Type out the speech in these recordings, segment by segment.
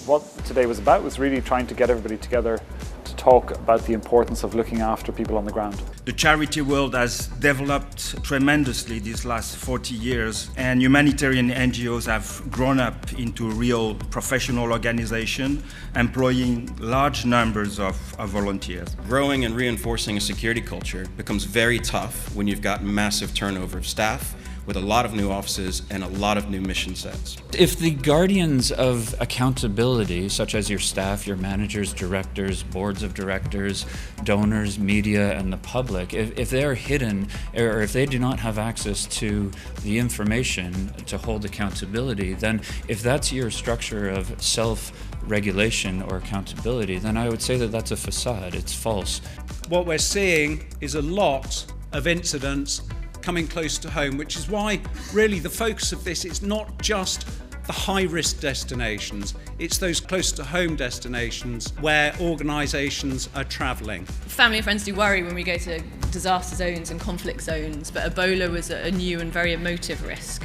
What today was about was really trying to get everybody together to talk about the importance of looking after people on the ground. The charity world has developed tremendously these last 40 years, and humanitarian NGOs have grown up into a real professional organization employing large numbers of volunteers. Growing and reinforcing a security culture becomes very tough when you've got massive turnover of staff, with a lot of new offices and a lot of new mission sets. If the guardians of accountability, such as your staff, your managers, directors, boards of directors, donors, media, and the public, if they are hidden or if they do not have access to the information to hold accountability, then if that's your structure of self-regulation or accountability, then I would say that that's a facade, it's false. What we're seeing is a lot of incidents coming close to home, which is why really the focus of this is not just the high-risk destinations, it's those close to home destinations where organisations are travelling. Family and friends do worry when we go to disaster zones and conflict zones, but Ebola was a new and very emotive risk.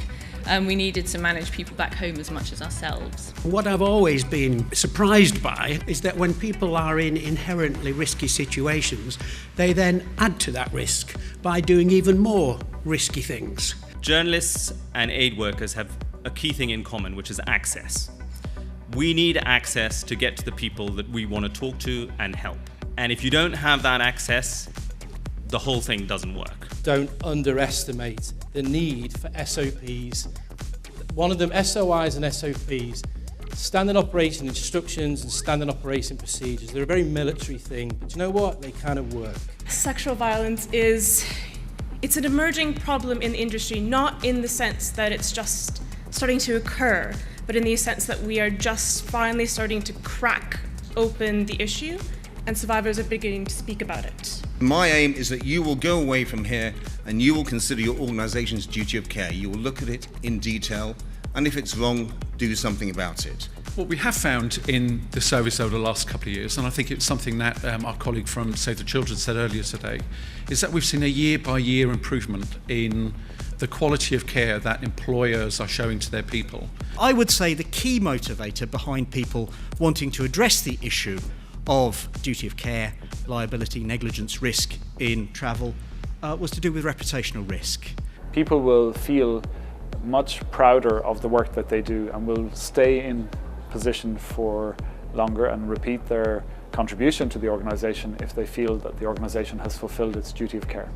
We needed to manage people back home as much as ourselves. What I've always been surprised by is that when people are in inherently risky situations, they then add to that risk by doing even more risky things. Journalists and aid workers have a key thing in common, which is access. We need access to get to the people that we want to talk to and help. And if you don't have that access, the whole thing doesn't work. Don't underestimate the need for SOPs. One of them, SOIs and SOPs, standard operation instructions and standard operation procedures. They're a very military thing, but you know what? They kind of work. Sexual violence it's an emerging problem in the industry, not in the sense that it's just starting to occur, but in the sense that we are just finally starting to crack open the issue and survivors are beginning to speak about it. My aim is that you will go away from here and you will consider your organisation's duty of care. You will look at it in detail, and if it's wrong, do something about it. What we have found in the service over the last couple of years, and I think it's something that our colleague from Save the Children said earlier today, is that we've seen a year-by-year improvement in the quality of care that employers are showing to their people. I would say the key motivator behind people wanting to address the issue of duty of care, liability, negligence, risk in travel was to do with reputational risk. People will feel much prouder of the work that they do and will stay in position for longer and repeat their contribution to the organisation if they feel that the organisation has fulfilled its duty of care.